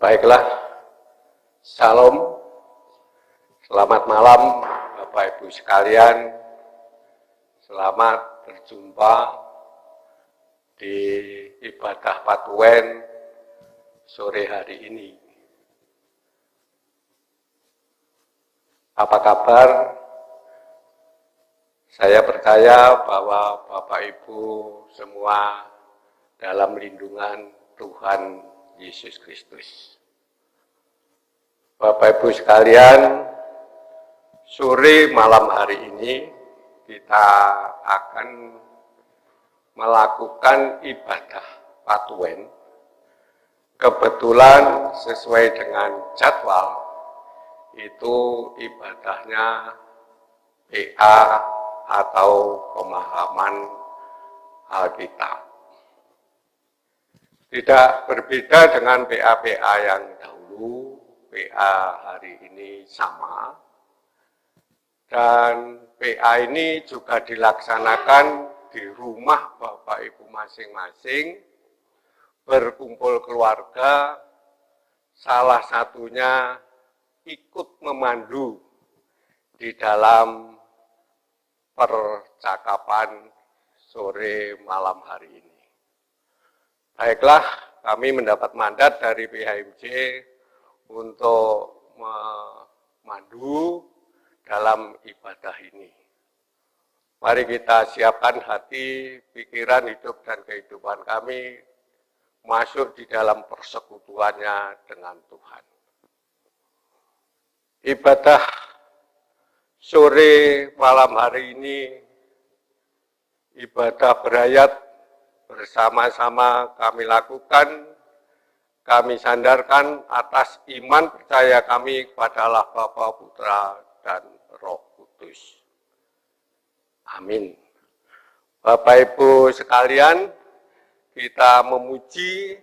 Baiklah, Shalom, selamat malam Bapak Ibu sekalian, selamat berjumpa di ibadah Patuwen sore hari ini. Apa kabar? Saya percaya bahwa Bapak Ibu semua dalam lindungan Tuhan Yesus Kristus. Bapak Ibu sekalian, sore malam hari ini kita akan melakukan ibadah Patuwen. Kebetulan sesuai dengan jadwal, itu ibadahnya PA atau pemahaman Alkitab. Tidak berbeda dengan PA-PA yang dahulu, PA hari ini sama. Dan PA ini juga dilaksanakan di rumah Bapak Ibu masing-masing, berkumpul keluarga, salah satunya ikut memandu di dalam percakapan sore malam hari ini. Baiklah, kami mendapat mandat dari PHMJ untuk memandu dalam ibadah ini. Mari kita siapkan hati, pikiran, hidup, dan kehidupan kami masuk di dalam persekutuannya dengan Tuhan. Ibadah sore malam hari ini, ibadah berayat bersama-sama kami lakukan, kami sandarkan atas iman percaya kami kepada Allah Bapa, Putra, dan Roh Kudus. Amin. Bapak Ibu sekalian, kita memuji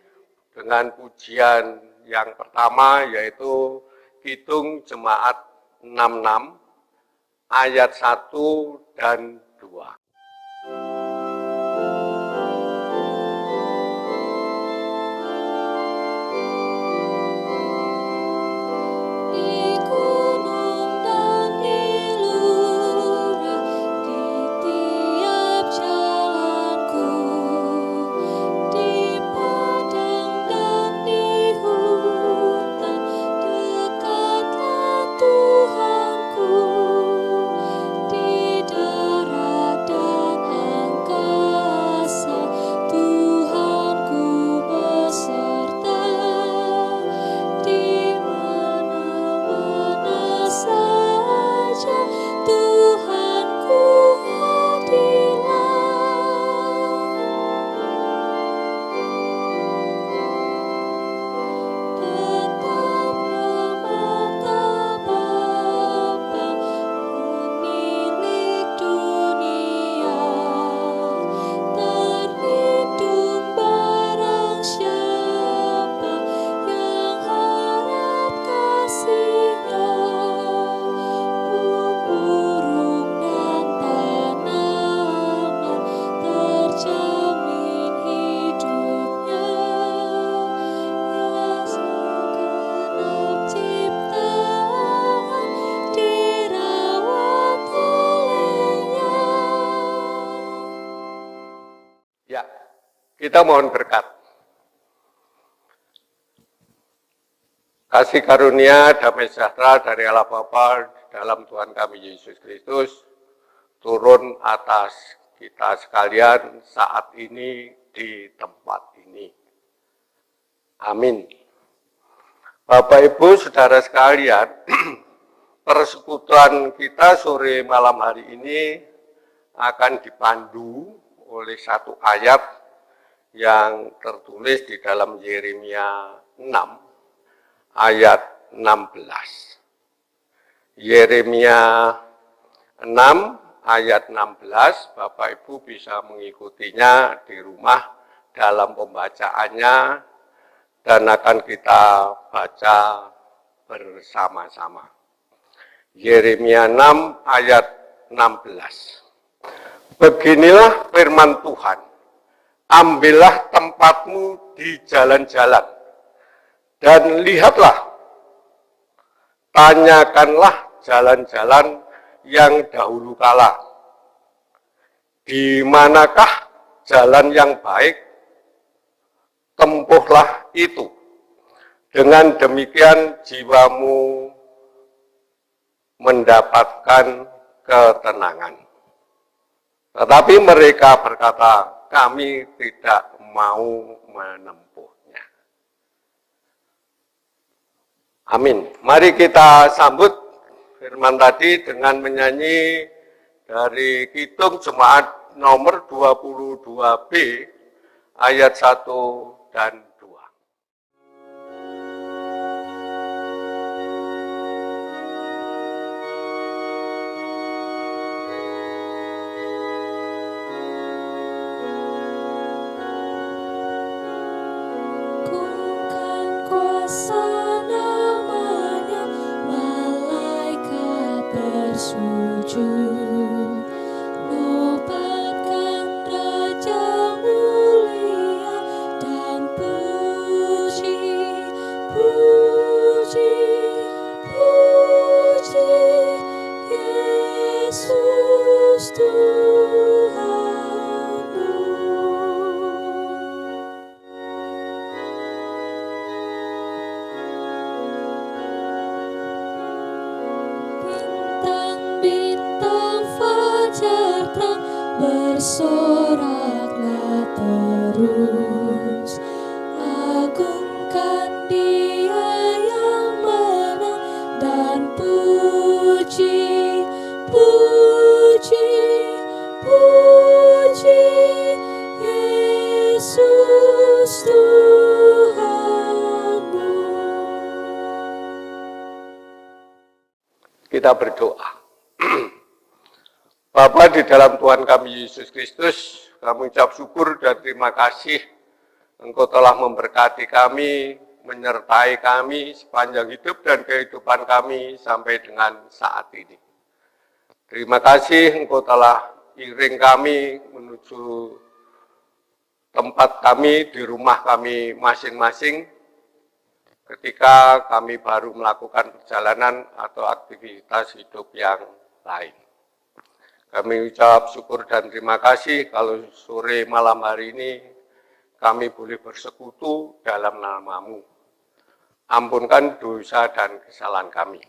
dengan pujian yang pertama, yaitu Kidung Jemaat 66, ayat 1 dan 2. Kita mohon berkat. Kasih karunia, damai sejahtera dari Allah Bapa dalam Tuhan kami Yesus Kristus turun atas kita sekalian saat ini di tempat ini. Amin. Bapak Ibu Saudara sekalian, persekutuan kita sore malam hari ini akan dipandu oleh satu ayat yang tertulis di dalam Yeremia 6 ayat 16. Yeremia 6 ayat 16, Bapak Ibu bisa mengikutinya di rumah dalam pembacaannya dan akan kita baca bersama-sama. Yeremia 6 ayat 16. Beginilah firman Tuhan, ambillah tempatmu di jalan-jalan, dan lihatlah, tanyakanlah jalan-jalan yang dahulu kala. Di manakah jalan yang baik? Tempuhlah itu. Dengan demikian jiwamu mendapatkan ketenangan. Tetapi mereka berkata, kami tidak mau menempuhnya. Amin. Mari kita sambut firman tadi dengan menyanyi dari Kidung Jemaat nomor 22B ayat 1 dan 2. Bersoraklah terus, agungkan Dia yang menang, dan puji, puji, puji Yesus Tuhanmu. Kita berdoa. Bapa di dalam Tuhan kami Yesus Kristus, kami ucap syukur dan terima kasih Engkau telah memberkati kami, menyertai kami sepanjang hidup dan kehidupan kami sampai dengan saat ini. Terima kasih Engkau telah iring kami menuju tempat kami di rumah kami masing-masing ketika kami baru melakukan perjalanan atau aktivitas hidup yang lain. Kami ucap syukur dan terima kasih kalau sore malam hari ini kami boleh bersekutu dalam nama-Mu. Ampunkan dosa dan kesalahan kami.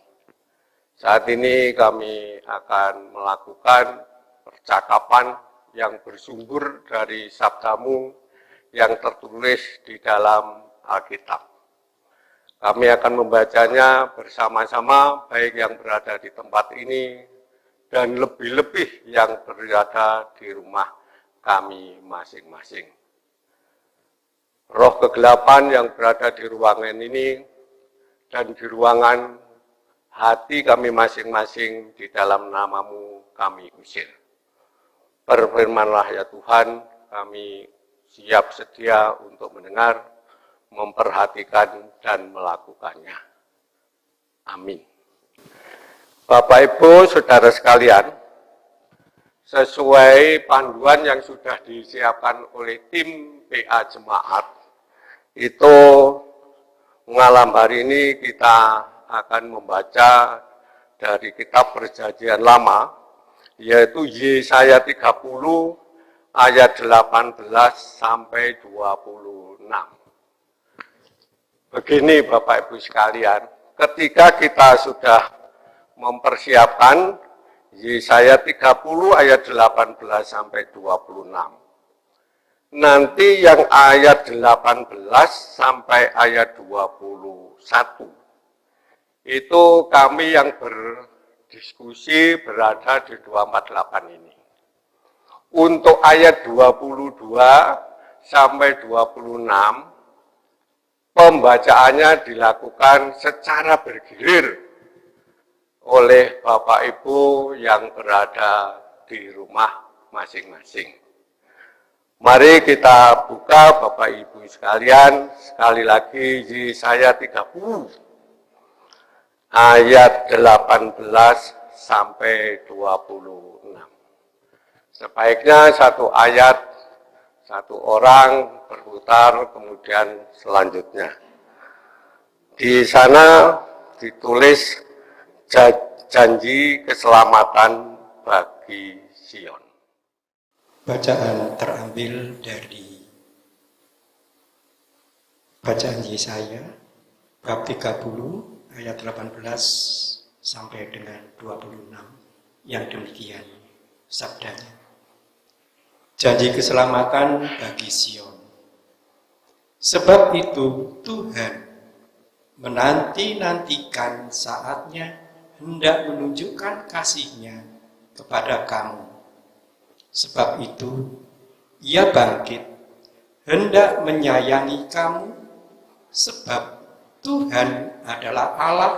Saat ini kami akan melakukan percakapan yang bersumber dari sabda-Mu yang tertulis di dalam Alkitab. Kami akan membacanya bersama-sama, baik yang berada di tempat ini dan lebih-lebih yang berada di rumah kami masing-masing. Roh kegelapan yang berada di ruangan ini dan di ruangan hati kami masing-masing, di dalam nama-Mu kami usir. Berfirmanlah ya Tuhan, kami siap sedia untuk mendengar, memperhatikan dan melakukannya. Amin. Bapak Ibu Saudara sekalian, sesuai panduan yang sudah disiapkan oleh tim PA Jemaat, itu malam hari ini kita akan membaca dari kitab Perjanjian Lama, yaitu Yesaya 30 ayat 18 sampai 26. Begini Bapak Ibu sekalian, ketika kita sudah mempersiapkan Yesaya 30 ayat 18 sampai 26. Nanti yang ayat 18 sampai ayat 21 Itu kami yang berdiskusi berada di 248 ini. Untuk ayat 22 sampai 26, pembacaannya dilakukan secara bergilir oleh Bapak Ibu yang berada di rumah masing-masing. Mari kita buka Bapak Ibu sekalian, sekali lagi Yesaya 30 ayat 18 sampai 26. Sebaiknya satu ayat, satu orang berputar, kemudian selanjutnya. Di sana ditulis janji keselamatan bagi Sion. Bacaan terambil dari bacaan Yesaya bab 30 ayat 18 sampai dengan 26 yang demikian sabdanya. Janji keselamatan bagi Sion. Sebab itu Tuhan menanti-nantikan saatnya hendak menunjukkan kasih-Nya kepada kamu. Sebab itu Ia bangkit hendak menyayangi kamu, sebab Tuhan adalah Allah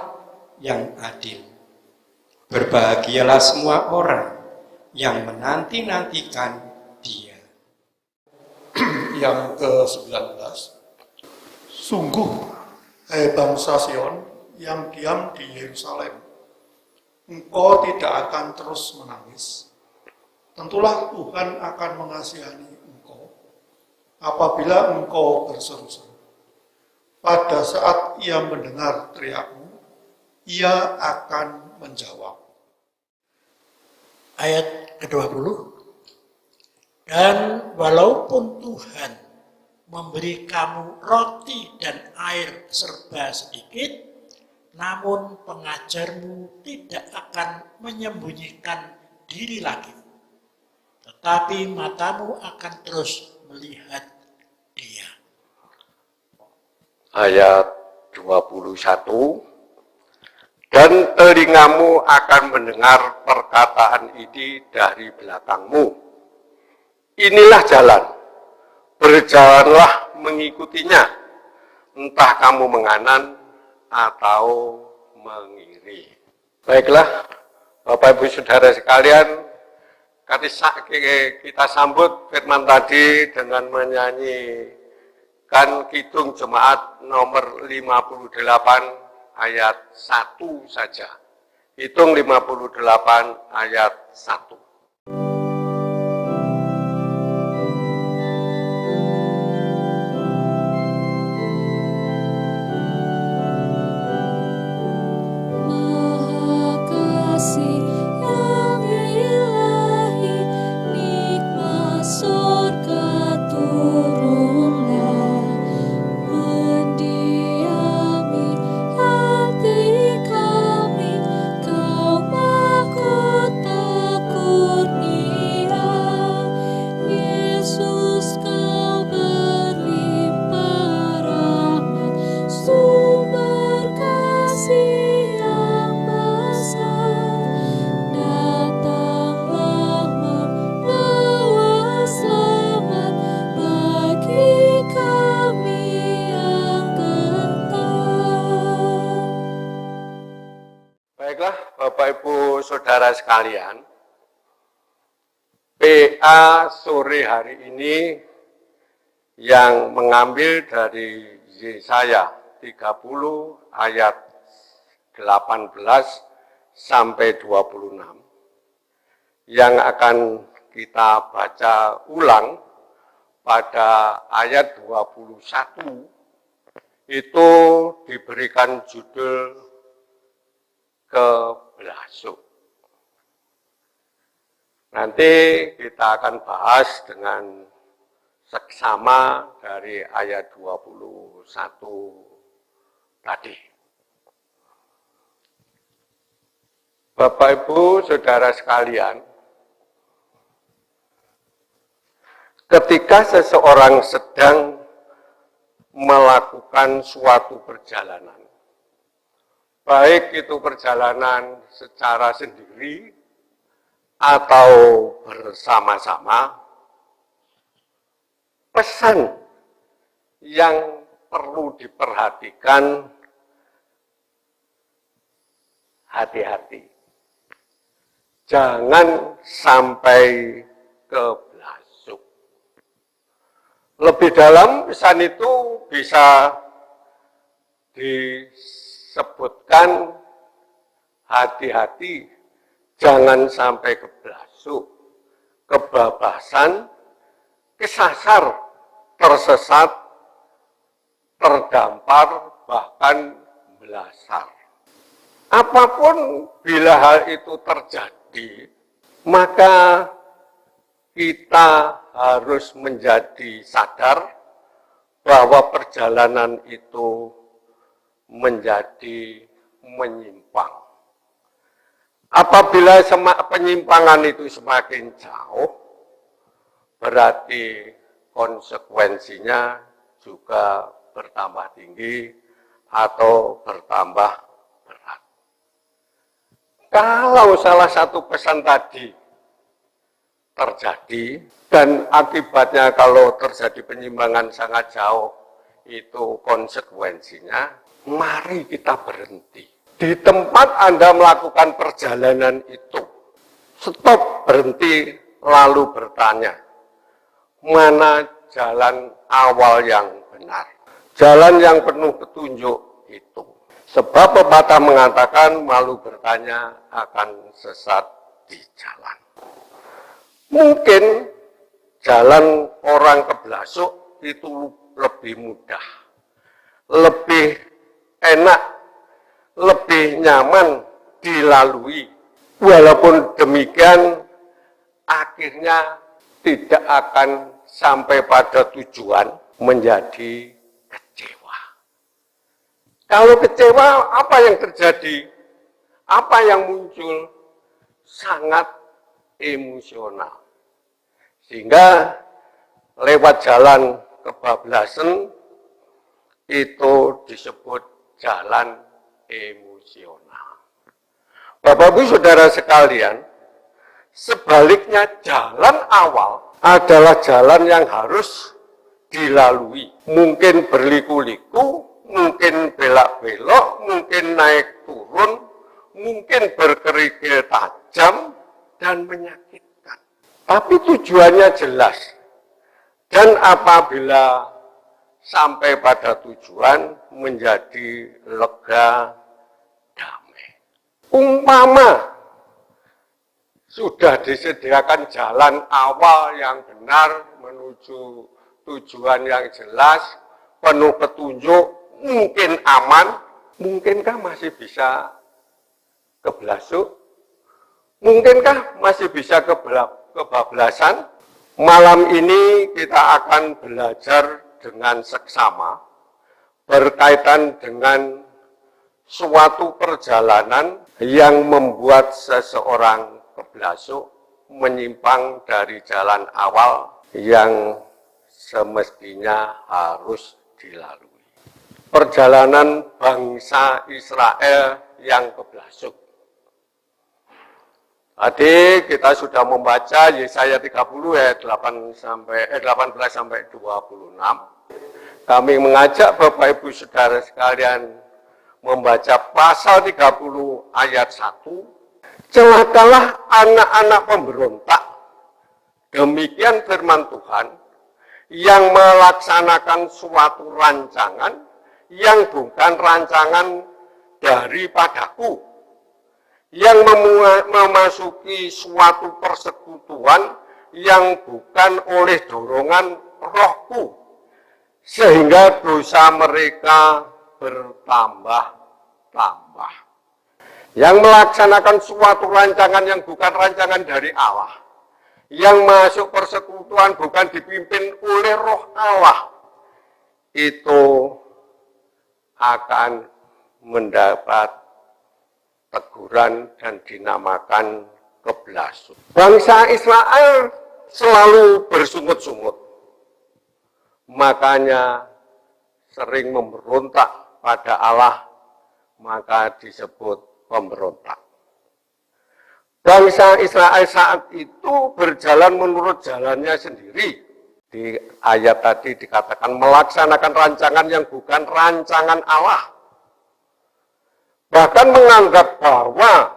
yang adil. Berbahagialah semua orang yang menanti-nantikan Dia. Yang ke-19. Sungguh, hai bangsa Sion yang diam di Yerusalem, engkau tidak akan terus menangis. Tentulah Tuhan akan mengasihani engkau apabila engkau berseru-seru. Pada saat Ia mendengar teriakmu, Ia akan menjawab. Ayat ke-20. Dan walaupun Tuhan memberi kamu roti dan air serba sedikit, namun pengajarmu tidak akan menyembunyikan diri lagi. Tetapi matamu akan terus melihat Dia. Ayat 21. Dan telingamu akan mendengar perkataan ini dari belakangmu. Inilah jalan, berjalanlah mengikutinya, entah kamu menganan atau mengiri. Baiklah, Bapak Ibu Saudara sekalian, kita sambut firman tadi dengan menyanyikan Kidung Jemaat nomor 58 ayat 1 saja. Kidung 58 ayat 1. Bapak Ibu Saudara sekalian, PA sore hari ini yang mengambil dari Yesaya 30 ayat 18 sampai 26 yang akan kita baca ulang pada ayat 21 itu diberikan judul kebelasuk. Nanti kita akan bahas dengan seksama dari ayat 21 tadi. Bapak Ibu Saudara sekalian, ketika seseorang sedang melakukan suatu perjalanan, baik itu perjalanan secara sendiri atau bersama-sama, pesan yang perlu diperhatikan, hati-hati. Jangan sampai keblasuk. Lebih dalam pesan itu bisa disebutkan hati-hati, jangan sampai keblasuk, kebablasan, kesasar, tersesat, terdampar, bahkan belasar. Apapun bila hal itu terjadi, maka kita harus menjadi sadar bahwa perjalanan itu menjadi menyimpang. Apabila penyimpangan itu semakin jauh, berarti konsekuensinya juga bertambah tinggi atau bertambah berat. Kalau salah satu pesan tadi terjadi, dan akibatnya kalau terjadi penyimpangan sangat jauh, itu konsekuensinya, mari kita berhenti. Di tempat Anda melakukan perjalanan itu, stop, berhenti, lalu bertanya, mana jalan awal yang benar? Jalan yang penuh petunjuk itu. Sebab pepatah mengatakan, malu bertanya akan sesat di jalan. Mungkin jalan orang keblasuk itu lebih mudah, lebih enak, lebih nyaman dilalui. Walaupun demikian, akhirnya tidak akan sampai pada tujuan, menjadi kecewa. Kalau kecewa, apa yang terjadi? Apa yang muncul? Sangat emosional. Sehingga lewat jalan kebablasan itu disebut jalan emosional. Bapak-Ibu Saudara sekalian, sebaliknya jalan awal adalah jalan yang harus dilalui. Mungkin berliku-liku, mungkin belak-belok, mungkin naik turun, mungkin berkerikil tajam dan menyakitkan. Tapi tujuannya jelas. Dan apabila sampai pada tujuan, menjadi lega, damai. Umpama sudah disediakan jalan awal yang benar menuju tujuan yang jelas, penuh petunjuk, mungkin aman, mungkinkah masih bisa keblasuk? Mungkinkah masih bisa kebablasan? Malam ini kita akan belajar dengan seksama berkaitan dengan suatu perjalanan yang membuat seseorang keblasuk, menyimpang dari jalan awal yang semestinya harus dilalui. Perjalanan bangsa Israel yang keblasuk. Tadi kita sudah membaca Yesaya 30 ayat 18 sampai 26. Kami mengajak Bapak Ibu Saudara sekalian membaca pasal 30 ayat 1. Celakalah anak-anak pemberontak. Demikian firman Tuhan yang melaksanakan suatu rancangan yang bukan rancangan daripadaku, yang memasuki suatu persekutuan yang bukan oleh dorongan rohku, sehingga dosa mereka bertambah-tambah. Yang melaksanakan suatu rancangan yang bukan rancangan dari Allah, yang masuk persekutuan bukan dipimpin oleh roh Allah, itu akan mendapat teguran dan dinamakan keblasuk. Bangsa Israel selalu bersungut-sungut. Makanya sering memberontak pada Allah, maka disebut pemberontak. Bangsa Israel saat itu berjalan menurut jalannya sendiri. Di ayat tadi dikatakan melaksanakan rancangan yang bukan rancangan Allah. Bahkan menganggap bahwa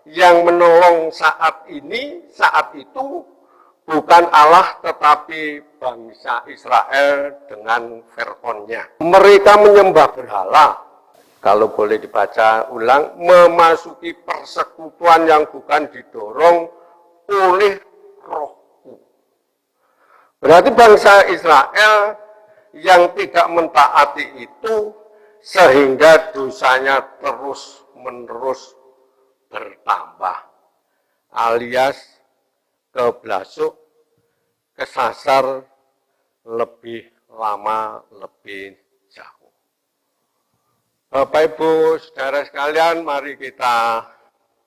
yang menolong saat ini, saat itu bukan Allah tetapi bangsa Israel dengan Fir'aunnya. Mereka menyembah berhala. Kalau boleh dibaca ulang, memasuki persekutuan yang bukan didorong oleh rohku. Berarti bangsa Israel yang tidak mentaati itu sehingga dosanya terus-menerus bertambah, alias keblasuk, kesasar lebih lama, lebih jauh. Bapak Ibu, saudara sekalian, mari kita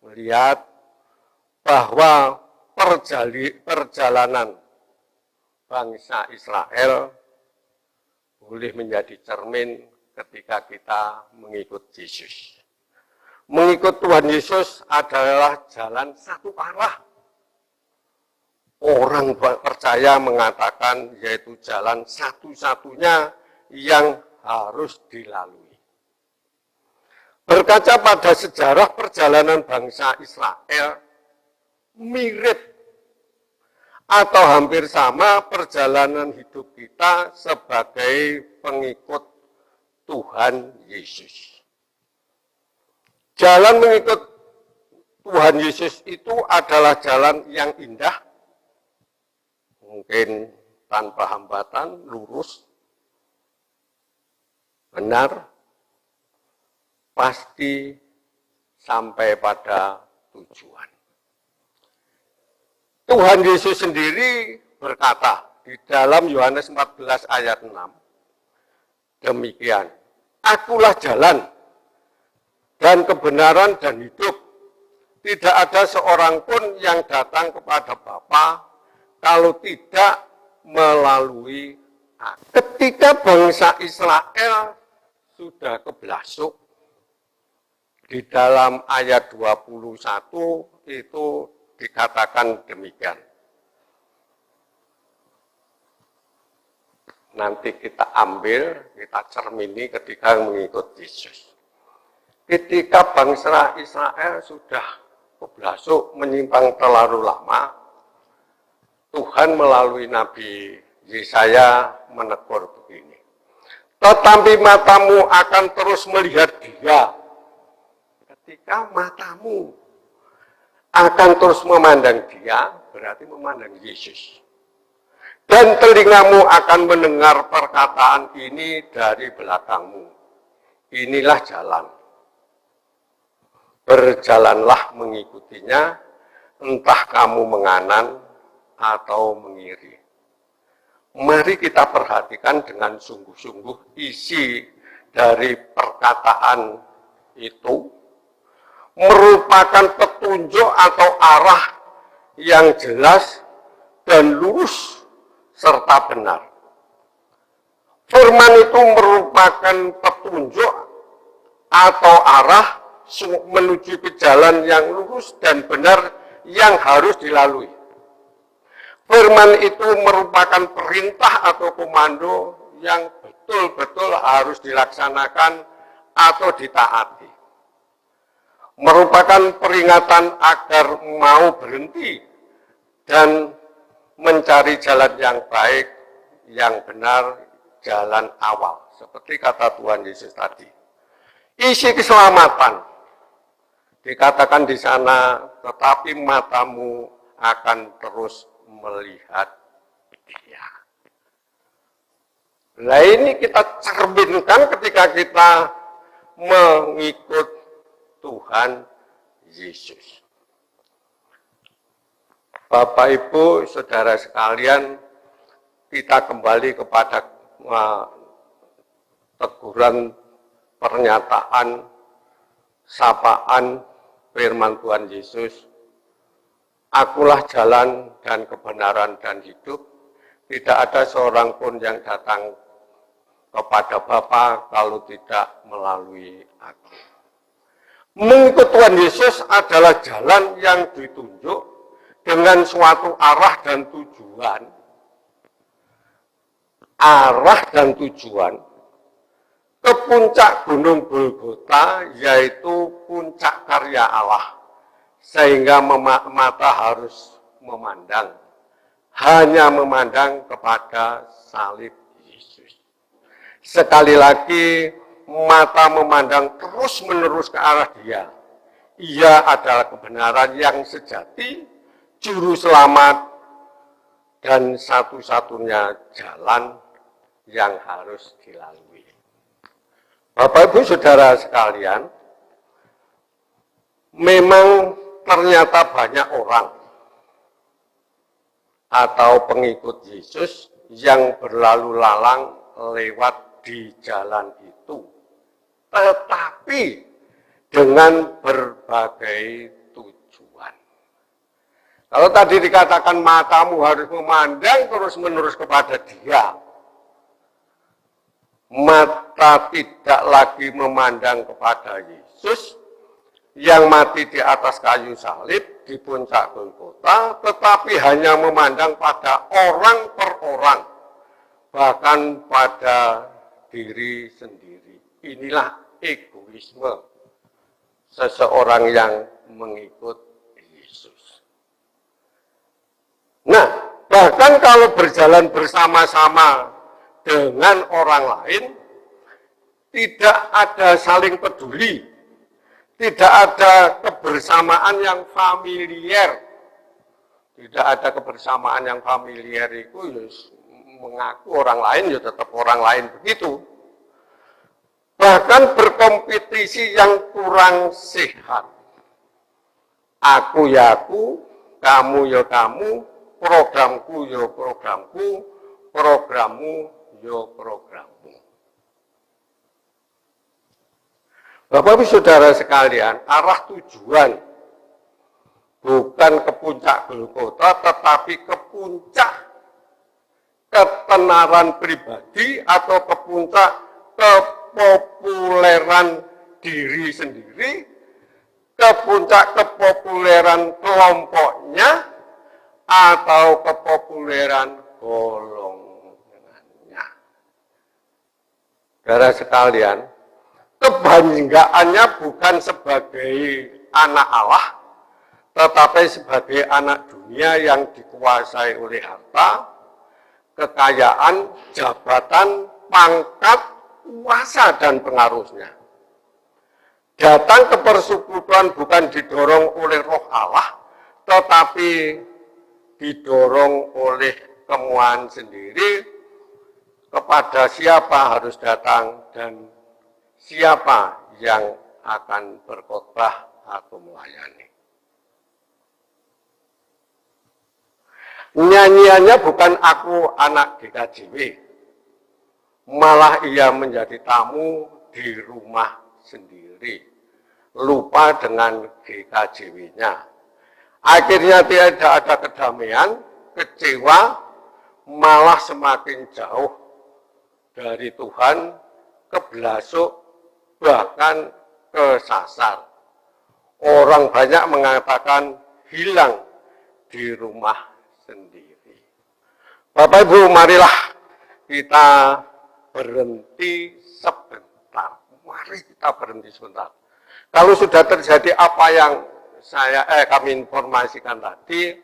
melihat bahwa perjalanan bangsa Israel boleh menjadi cermin ketika kita mengikut Yesus. Mengikut Tuhan Yesus adalah jalan satu arah. Orang percaya mengatakan yaitu jalan satu-satunya yang harus dilalui. Berkaca pada sejarah perjalanan bangsa Israel, mirip atau hampir sama perjalanan hidup kita sebagai pengikut Tuhan Yesus. Jalan mengikut Tuhan Yesus itu adalah jalan yang indah, mungkin tanpa hambatan, lurus, benar, pasti sampai pada tujuan. Tuhan Yesus sendiri berkata di dalam Yohanes 14 ayat 6, demikian, akulah jalan dan kebenaran dan hidup. Tidak ada seorang pun yang datang kepada Bapa kalau tidak melalui aku. Ketika bangsa Israel sudah keblasuk, di dalam ayat 21 itu dikatakan demikian. Nanti kita ambil, kita cermini ketika mengikut Yesus. Ketika bangsa Israel sudah keblasuk, menyimpang terlalu lama, Tuhan melalui Nabi Yesaya menegur begini. Tetapi matamu akan terus melihat Dia. Ketika matamu akan terus memandang Dia, berarti memandang Yesus. Dan telingamu akan mendengar perkataan ini dari belakangmu. Inilah jalan. Berjalanlah mengikutinya, entah kamu menganan atau mengiri. Mari kita perhatikan dengan sungguh-sungguh isi dari perkataan itu merupakan petunjuk atau arah yang jelas dan lurus serta benar. Firman itu merupakan petunjuk atau arah menuju ke jalan yang lurus dan benar yang harus dilalui. Firman itu merupakan perintah atau komando yang betul-betul harus dilaksanakan atau ditaati. Merupakan peringatan agar mau berhenti dan mencari jalan yang baik, yang benar, jalan awal. Seperti kata Tuhan Yesus tadi. Isi keselamatan. Dikatakan di sana, tetapi matamu akan terus melihat Dia. Nah ini kita cerminkan ketika kita mengikut Tuhan Yesus. Bapak, Ibu, Saudara sekalian, kita kembali kepada teguran, pernyataan, sapaan firman Tuhan Yesus. Akulah jalan dan kebenaran dan hidup. Tidak ada seorang pun yang datang kepada Bapa kalau tidak melalui aku. Mengikut Tuhan Yesus adalah jalan yang ditunjuk dengan suatu arah dan tujuan. Arah dan tujuan ke puncak Gunung Golgota, yaitu puncak karya Allah. Sehingga mata harus memandang, hanya memandang kepada salib Yesus. Sekali lagi, mata memandang terus-menerus ke arah Dia. Ia adalah kebenaran yang sejati, juru selamat, dan satu-satunya jalan yang harus dilalui. Bapak Ibu Saudara sekalian, memang ternyata banyak orang atau pengikut Yesus yang berlalu lalang lewat di jalan itu, tetapi dengan berbagai tujuan. Kalau tadi dikatakan matamu harus memandang terus-menerus kepada Dia, mata tidak lagi memandang kepada Yesus yang mati di atas kayu salib di puncak Golgota, tetapi hanya memandang pada orang per orang, bahkan pada diri sendiri. Inilah egoisme seseorang yang mengikut Yesus. Nah, bahkan kalau berjalan bersama-sama dengan orang lain, tidak ada saling peduli, tidak ada kebersamaan yang familiar. Tidak ada kebersamaan yang familiar itu ya mengaku orang lain ya tetap orang lain begitu. Bahkan berkompetisi yang kurang sehat. Aku ya aku, kamu ya kamu, programku ya programku, programmu yo programmu. Bapak Ibu Saudara sekalian, arah tujuan bukan ke puncak Golgota, tetapi ke puncak ketenaran pribadi atau ke puncak kepopuleran diri sendiri, ke puncak kepopuleran kelompoknya, atau kepopuleran golongannya. Saudara sekalian, kebanggaannya bukan sebagai anak Allah, tetapi sebagai anak dunia yang dikuasai oleh harta, kekayaan, jabatan, pangkat, kuasa, dan pengaruhnya. Datang ke persekutuan bukan didorong oleh roh Allah, tetapi didorong oleh kemauan sendiri, kepada siapa harus datang dan siapa yang akan berkhotbah atau melayani. Nyanyiannya bukan aku anak GKJW, malah ia menjadi tamu di rumah sendiri, lupa dengan GKJW-nya. Akhirnya tidak ada kedamaian, kecewa, malah semakin jauh dari Tuhan, kebelasuk, bahkan kesasar. Orang banyak mengatakan hilang di rumah sendiri. Bapak Ibu, marilah kita berhenti sebentar. Mari kita berhenti sebentar. Kalau sudah terjadi apa yang kami informasikan tadi,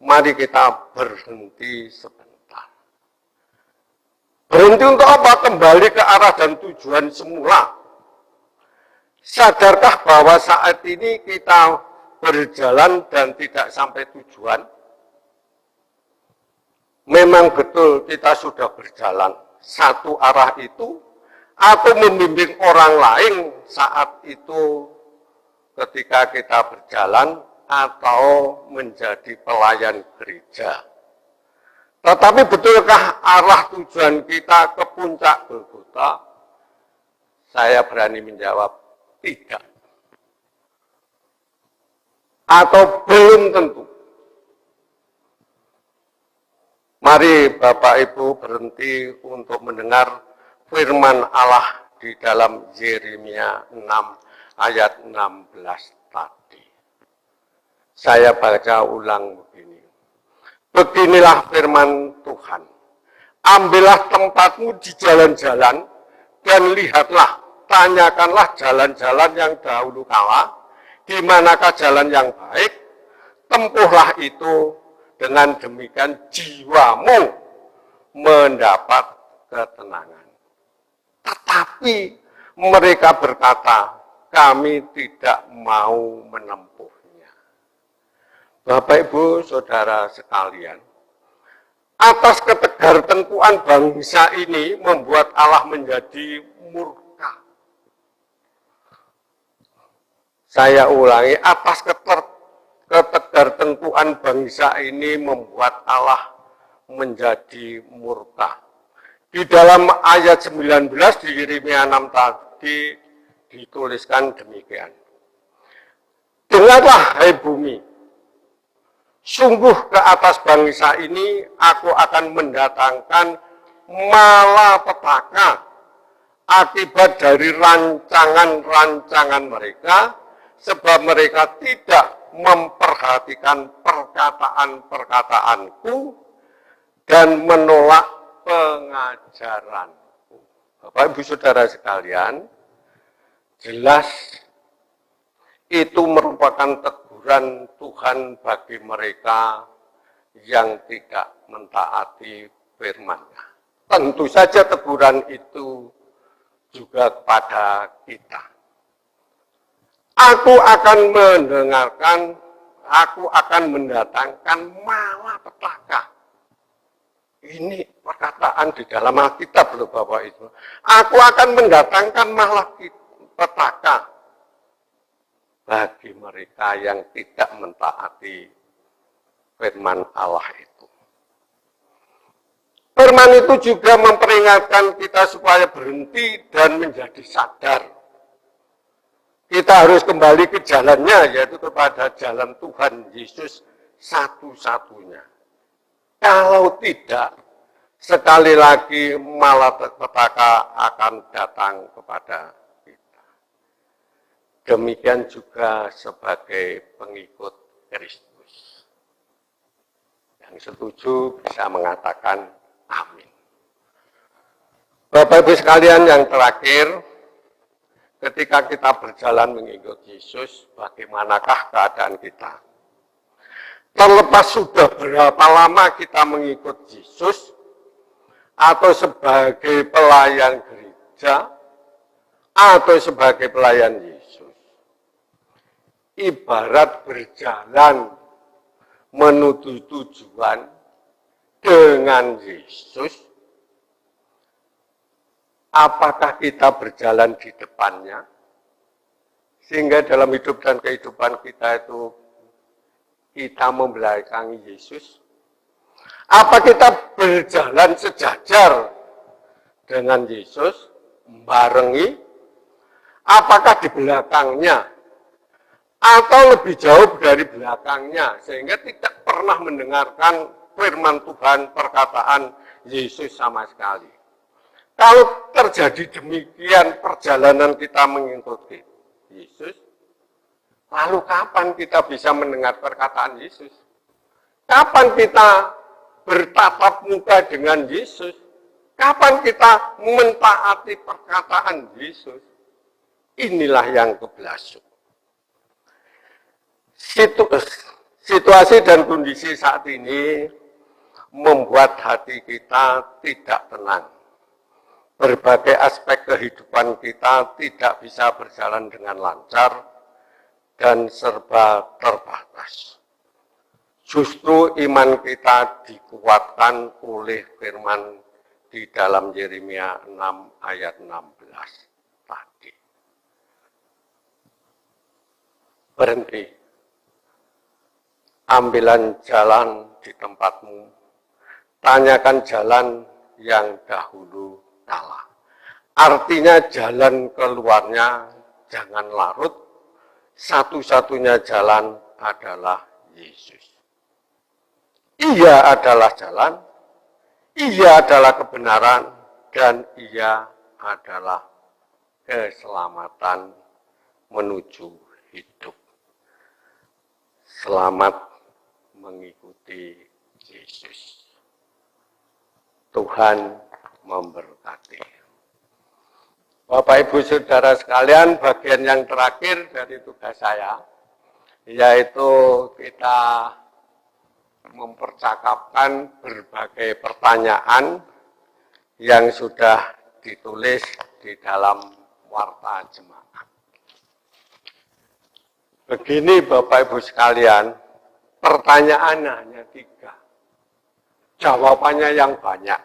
mari kita berhenti sebentar. Berhenti untuk apa? Kembali ke arah dan tujuan semula. Sadarkah bahwa saat ini kita berjalan dan tidak sampai tujuan? Memang betul kita sudah berjalan satu arah itu, atau membimbing orang lain saat itu ketika kita berjalan, atau menjadi pelayan gereja. Tetapi betulkah arah tujuan kita ke puncak Golgota? Saya berani menjawab tidak. Atau belum tentu. Mari Bapak Ibu berhenti untuk mendengar firman Allah di dalam Yeremia 6 ayat 16 tadi. Saya baca ulang begini. Beginilah firman Tuhan. Ambillah tempatmu di jalan-jalan dan lihatlah, tanyakanlah jalan-jalan yang dahulu kala, di manakah jalan yang baik, tempuhlah itu, dengan demikian jiwamu mendapat ketenangan. Tetapi mereka berkata, kami tidak mau menempuhnya. Bapak, Ibu, Saudara sekalian, atas ketegar-tengkuan bangsa ini membuat Allah menjadi murka. Saya ulangi, atas ketegar-tengkuan bangsa ini membuat Allah menjadi murka. Di dalam ayat 19 di Yeremia 6 tadi dituliskan demikian. Dengarlah, hai bumi, sungguh ke atas bangsa ini aku akan mendatangkan malapetaka akibat dari rancangan-rancangan mereka, sebab mereka tidak memperhatikan perkataan-perkataanku dan menolak pengajaranku. Bapak, Ibu, Saudara sekalian, jelas itu merupakan teguran Tuhan bagi mereka yang tidak mentaati firman-Nya. Tentu saja teguran itu juga kepada kita. Aku akan mendengarkan, aku akan mendatangkan malapetaka. Ini perkataan di dalam Alkitab loh Bapak Ibu. Aku akan mendatangkan malapetaka bagi mereka yang tidak mentaati firman Allah itu. Firman itu juga memperingatkan kita supaya berhenti dan menjadi sadar. Kita harus kembali ke jalannya, yaitu kepada jalan Tuhan Yesus satu-satunya. Kalau tidak, sekali lagi malapetaka akan datang kepada kita. Demikian juga sebagai pengikut Kristus. Yang setuju bisa mengatakan amin. Bapak Ibu sekalian, yang terakhir, ketika kita berjalan mengikut Yesus, bagaimanakah keadaan kita? Terlepas sudah berapa lama kita mengikut Yesus, atau sebagai pelayan gereja, atau sebagai pelayan Yesus, ibarat berjalan menuju tujuan dengan Yesus. Apakah kita berjalan di depannya, sehingga dalam hidup dan kehidupan kita itu kita membelakangi Yesus? Apa kita berjalan sejajar dengan Yesus, membarengi? Apakah di belakangnya? Atau lebih jauh dari belakangnya, sehingga tidak pernah mendengarkan firman Tuhan, perkataan Yesus sama sekali? Kalau terjadi demikian perjalanan kita mengikuti Yesus, lalu kapan kita bisa mendengar perkataan Yesus? Kapan kita bertatap muka dengan Yesus? Kapan kita mentaati perkataan Yesus? Inilah yang keblasuk. Situasi dan kondisi saat ini membuat hati kita tidak tenang. Berbagai aspek kehidupan kita tidak bisa berjalan dengan lancar dan serba terbatas. Justru iman kita dikuatkan oleh firman di dalam Yeremia 6 ayat 16 tadi. Berhenti. Ambilan jalan di tempatmu. Tanyakan jalan yang dahulu kala. Artinya jalan keluarnya jangan larut. Satu-satunya jalan adalah Yesus. Ia adalah jalan, ia adalah kebenaran, dan ia adalah keselamatan menuju hidup. Selamat mengikuti Yesus. Tuhan memberkati. Bapak Ibu Saudara sekalian, bagian yang terakhir dari tugas saya, yaitu kita mempercakapkan berbagai pertanyaan yang sudah ditulis di dalam warta jemaat. Begini Bapak Ibu sekalian, pertanyaannya hanya 3. Jawabannya yang banyak.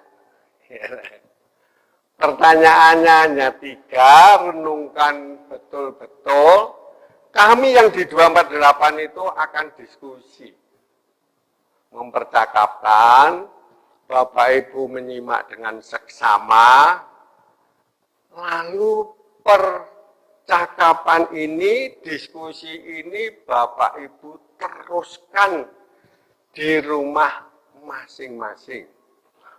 Pertanyaannya hanya 3, renungkan betul-betul. Kami yang di 248 itu akan diskusi. Mempercakapkan, Bapak Ibu menyimak dengan seksama, lalu percakapan ini, diskusi ini Bapak Ibu teruskan di rumah masing-masing.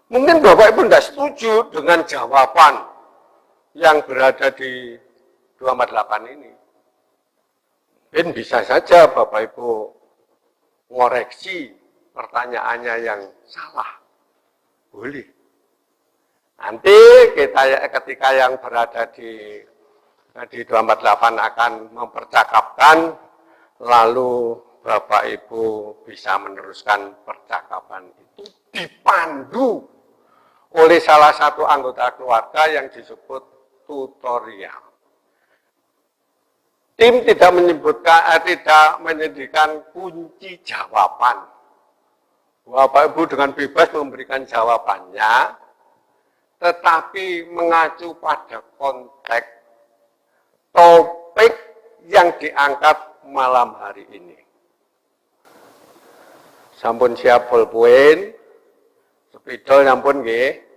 Mungkin Bapak Ibu tidak setuju dengan jawaban yang berada di 248 ini. Mungkin bisa saja Bapak Ibu ngoreksi pertanyaannya yang salah. Boleh. Nanti ketika yang berada di 248 akan mempercakapkan, lalu Bapak Ibu bisa meneruskan percakapan itu dipandu oleh salah satu anggota keluarga yang disebut tutorial. Tim tidak menyediakan kunci jawaban. Bapak Ibu dengan bebas memberikan jawabannya, tetapi mengacu pada konteks topik yang diangkat malam hari ini. Sampun siap pulpen, sepidol sampun nggih.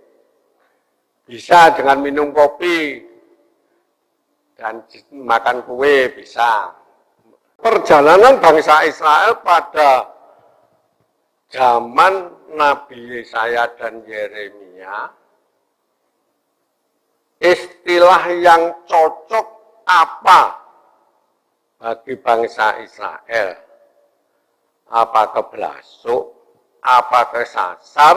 Bisa dengan minum kopi dan makan kue bisa. Perjalanan bangsa Israel pada zaman Nabi Yesaya dan Yeremia, istilah yang cocok apa bagi bangsa Israel? Apa keblasuk, apa kesasar,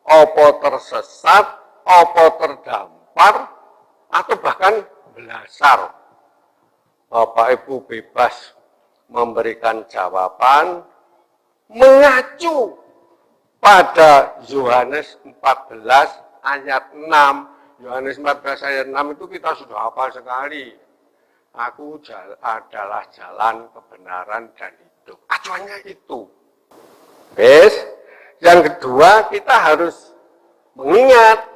apa tersesat, apa terdampar, atau bahkan belasar. Bapak Ibu bebas memberikan jawaban mengacu pada Yohanes 14 ayat 6. Yohanes 14 ayat 6 itu kita sudah hafal sekali. Aku adalah jalan, kebenaran, dan hidup. Acuannya itu. Wes, yang kedua kita harus mengingat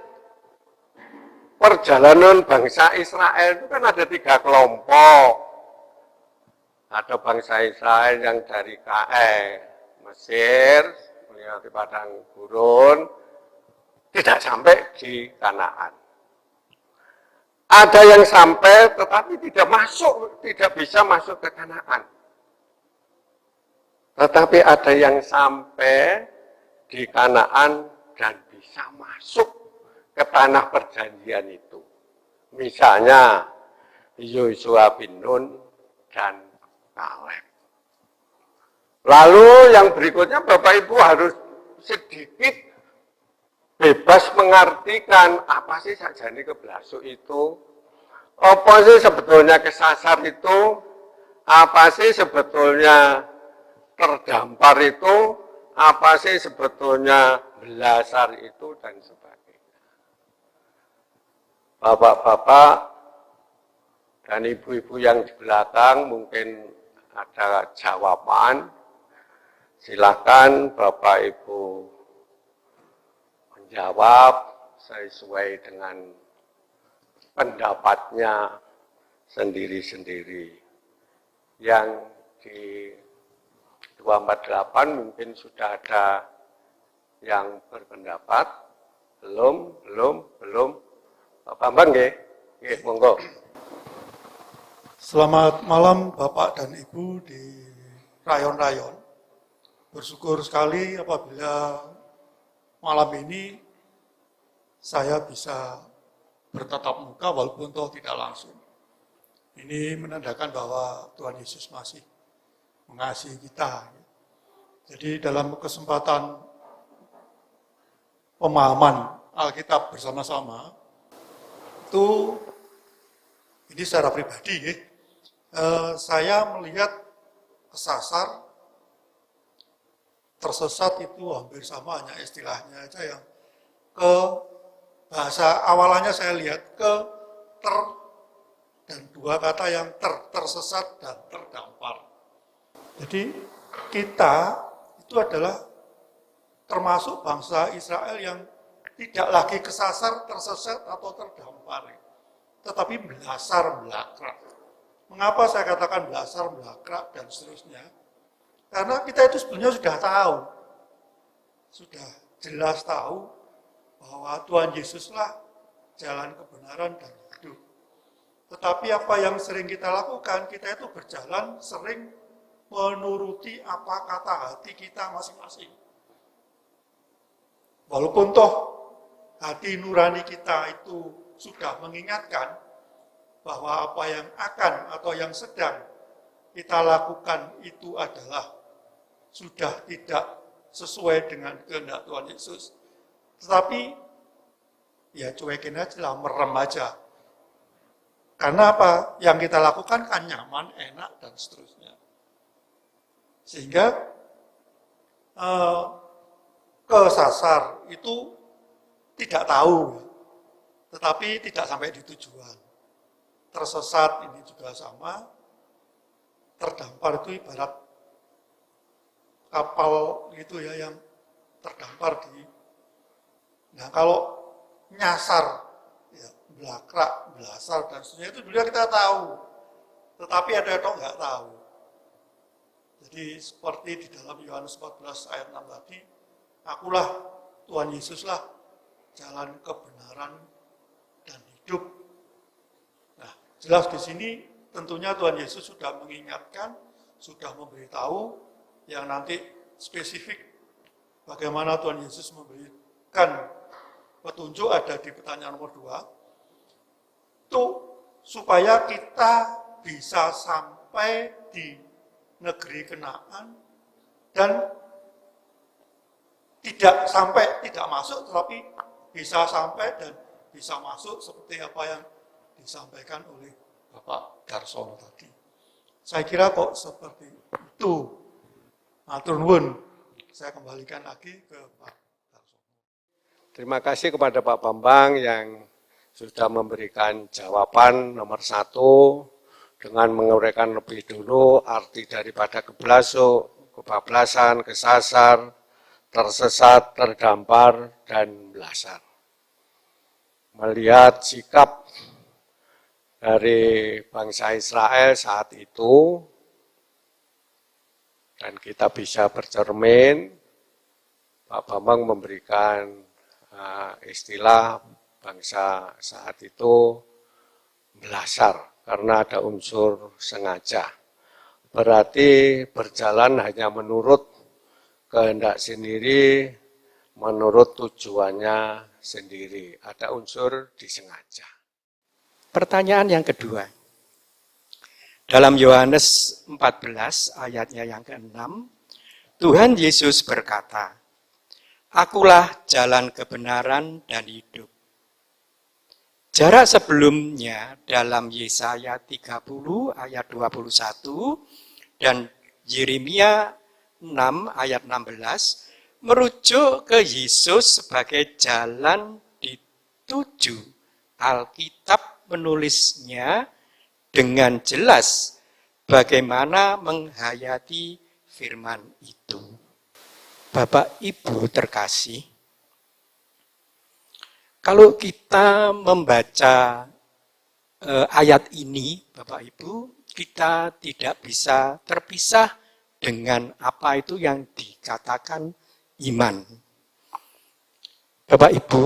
perjalanan bangsa Israel itu kan ada 3 kelompok. Ada bangsa Israel yang dari Mesir, melewati padang gurun, tidak sampai di Kanaan. Ada yang sampai tetapi tidak bisa masuk ke Kanaan. Tetapi ada yang sampai di Kanaan dan bisa masuk ke tanah perjanjian itu. Misalnya Yosua bin Nun dan Kaleb. Lalu yang berikutnya Bapak Ibu harus sedikit bebas mengartikan apa sih sajane keblasuk itu, apa sih sebetulnya kesasar itu, apa sih sebetulnya terdampar itu, apa sih sebetulnya belasar itu, dan sebagainya. Bapak-bapak dan ibu-ibu yang di belakang mungkin ada jawaban. Silakan Bapak Ibu menjawab sesuai dengan pendapatnya sendiri-sendiri. Yang di 248 mungkin sudah ada yang berpendapat. Belum. Pak Bambang nggih, monggo. Selamat malam Bapak dan Ibu di rayon-rayon. Bersyukur sekali apabila malam ini saya bisa bertatap muka walaupun toh tidak langsung. Ini menandakan bahwa Tuhan Yesus masih mengasihi kita. Jadi dalam kesempatan pemahaman Alkitab bersama-sama, itu ini secara pribadi, saya melihat kesasar, tersesat itu hampir sama, hanya istilahnya aja yang ke bahasa awalannya saya lihat ke dan dua kata yang tersesat dan terdampar. Jadi kita itu adalah termasuk bangsa Israel yang tidak lagi kesasar, tersesat atau terdampar, tetapi belasar belakrak. Mengapa saya katakan belasar belakrak dan seterusnya? Karena kita itu sebenarnya sudah tahu, sudah jelas tahu bahwa Tuhan Yesuslah jalan kebenaran dan hidup. Tetapi apa yang sering kita lakukan, kita itu berjalan sering menuruti apa kata hati kita masing-masing. Walaupun toh hati nurani kita itu sudah mengingatkan bahwa apa yang akan atau yang sedang kita lakukan itu adalah sudah tidak sesuai dengan kehendak Tuhan Yesus. Tetapi ya cuekin aja lah, merem aja. Karena apa? Yang kita lakukan kan nyaman, enak, dan seterusnya. Sehingga kesasar itu tidak tahu, tetapi tidak sampai di tujuan. Tersesat ini juga sama, terdampar itu ibarat kapal gitu ya yang terdampar di. Nah kalau nyasar, ya, belakrak, belasar dan seterusnya itu dulu kita tahu, tetapi ada yang nggak tahu. Jadi seperti di dalam Yohanes 14 ayat 6 tadi, akulah Tuhan Yesuslah jalan kebenaran dan hidup. Nah, jelas di sini tentunya Tuhan Yesus sudah mengingatkan, sudah memberitahu yang nanti spesifik bagaimana Tuhan Yesus memberikan petunjuk ada di pertanyaan nomor 2. Itu supaya kita bisa sampai di negeri Kanaan dan tidak sampai tidak masuk, tetapi bisa sampai dan bisa masuk seperti apa yang disampaikan oleh Bapak Darsono tadi. Saya kira kok seperti itu. Matur nuwun. Saya kembalikan lagi ke Pak Darsono. Terima kasih kepada Pak Bambang yang sudah memberikan jawaban nomor 1 dengan menguraikan lebih dulu arti daripada kebablasan, kesasar, tersesat, terdampar, dan belasar. Melihat sikap dari bangsa Israel saat itu, dan kita bisa bercermin, Pak Bambang memberikan istilah bangsa saat itu belasar, karena ada unsur sengaja. Berarti berjalan hanya menurut kehendak sendiri, menurut tujuannya sendiri. Ada unsur disengaja. Pertanyaan yang kedua. Dalam Yohanes 14 ayatnya yang ke-6, Tuhan Yesus berkata, "Akulah jalan kebenaran dan hidup." Jarak sebelumnya dalam Yesaya 30 ayat 21 dan Yeremia 6 ayat 16 merujuk ke Yesus sebagai jalan dituju. Alkitab menulisnya dengan jelas bagaimana menghayati firman itu. Bapak Ibu terkasih, kalau kita membaca ayat ini, Bapak Ibu, kita tidak bisa terpisah dengan apa itu yang dikatakan iman. Bapak Ibu,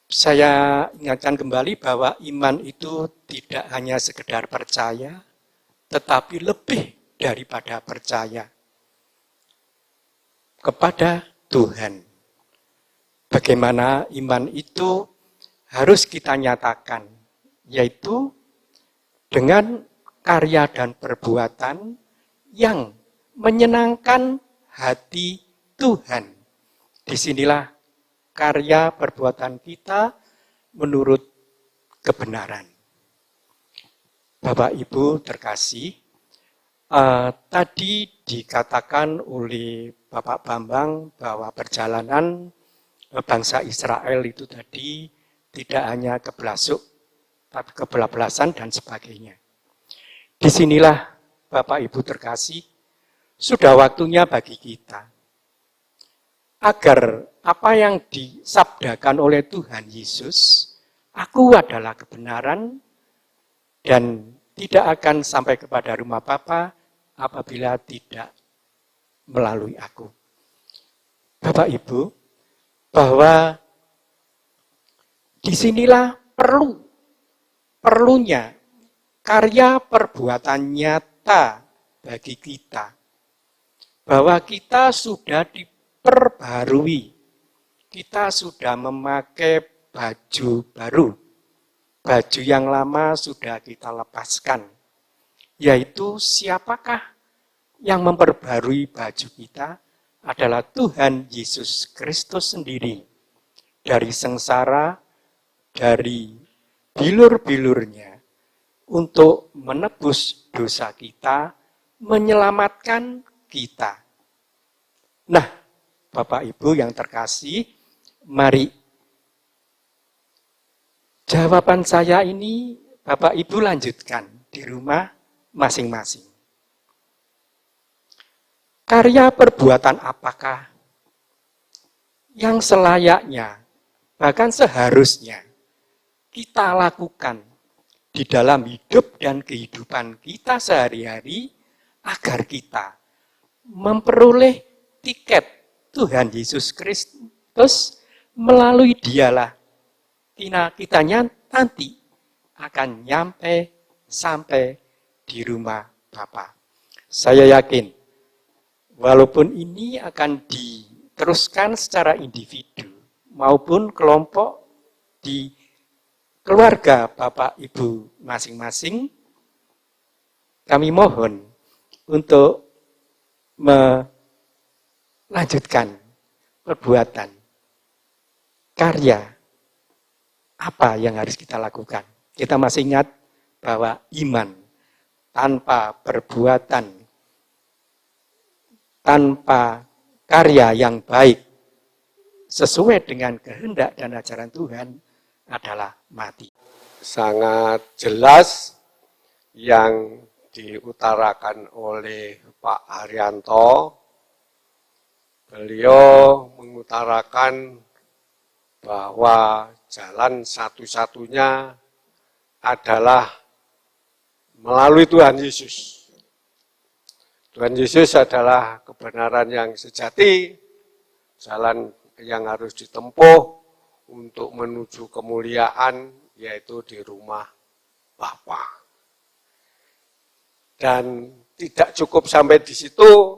saya ingatkan kembali bahwa iman itu tidak hanya sekedar percaya, tetapi lebih daripada percaya kepada Tuhan. Bagaimana iman itu harus kita nyatakan, yaitu dengan karya dan perbuatan yang menyenangkan hati Tuhan. Disinilah karya perbuatan kita menurut kebenaran. Bapak Ibu terkasih, tadi dikatakan oleh Bapak Bambang bahwa perjalanan bangsa Israel itu tadi tidak hanya keblasuk, tapi kebablasan dan sebagainya. Disinilah Bapak Ibu terkasih, sudah waktunya bagi kita agar apa yang disabdakan oleh Tuhan Yesus, aku adalah kebenaran dan tidak akan sampai kepada rumah Bapa apabila tidak melalui aku. Bapak Ibu, bahwa disinilah perlunya karya perbuatan nyata bagi kita. Bahwa kita sudah diperbarui, kita sudah memakai baju baru. Baju yang lama sudah kita lepaskan. Yaitu siapakah yang memperbarui baju kita adalah Tuhan Yesus Kristus sendiri. Dari sengsara, dari bilur-bilurnya, untuk menebus dosa kita, menyelamatkan kita. Nah, Bapak Ibu yang terkasih, mari jawaban saya ini Bapak Ibu lanjutkan di rumah masing-masing. Karya perbuatan apakah yang selayaknya, bahkan seharusnya kita lakukan di dalam hidup dan kehidupan kita sehari-hari agar kita memperoleh tiket Tuhan Yesus Kristus melalui Dialah kita nanti akan sampai di rumah Bapa. Saya yakin walaupun ini akan diteruskan secara individu maupun kelompok di keluarga Bapak Ibu masing-masing, kami mohon untuk melanjutkan perbuatan karya apa yang harus kita lakukan. Kita masih ingat bahwa iman tanpa perbuatan, tanpa karya yang baik sesuai dengan kehendak dan ajaran Tuhan adalah mati. Sangat jelas yang diutarakan oleh Pak Haryanto. Beliau mengutarakan bahwa jalan satu-satunya adalah melalui Tuhan Yesus. Tuhan Yesus adalah kebenaran yang sejati, jalan yang harus ditempuh untuk menuju kemuliaan, yaitu di rumah Bapa. Dan tidak cukup sampai di situ,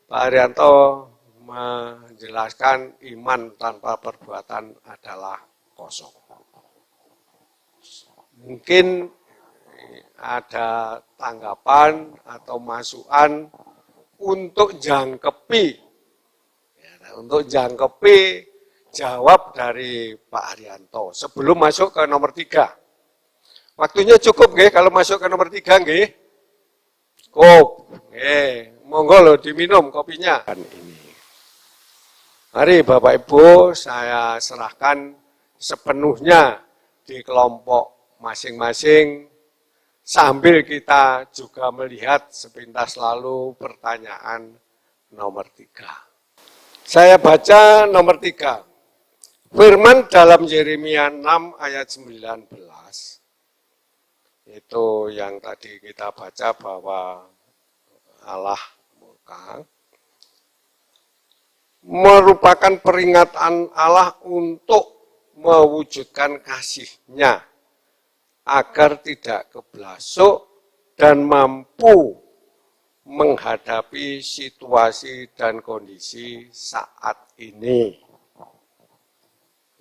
Pak Haryanto menjelaskan iman tanpa perbuatan adalah kosong. Mungkin ada tanggapan atau masukan untuk jangkepi jawab dari Pak Haryanto sebelum masuk ke nomor 3. Waktunya cukup nggih kalau masuk ke nomor 3 nggih? Cukup. Monggo lo diminum kopinya. Ini. Mari Bapak Ibu, saya serahkan sepenuhnya di kelompok masing-masing sambil kita juga melihat sepintas lalu pertanyaan nomor 3. Saya baca nomor 3. Firman dalam Yeremia 6 ayat 19. Itu yang tadi kita baca bahwa Allah murka. Merupakan peringatan Allah untuk mewujudkan kasih-Nya agar tidak keblasuk dan mampu menghadapi situasi dan kondisi saat ini.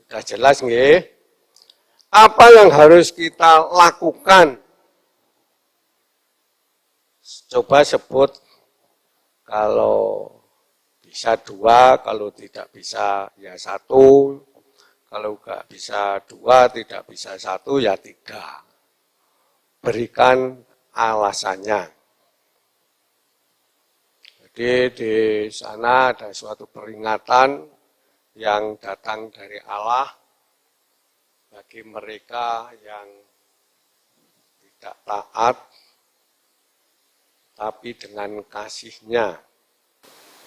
Sudah jelas nggih? Apa yang harus kita lakukan Coba sebut kalau bisa 2, kalau tidak bisa ya 1, kalau nggak bisa 2, tidak bisa 1 ya 3. Berikan alasannya. Jadi di sana ada suatu peringatan yang datang dari Allah bagi mereka yang tidak taat, tapi dengan kasih-Nya.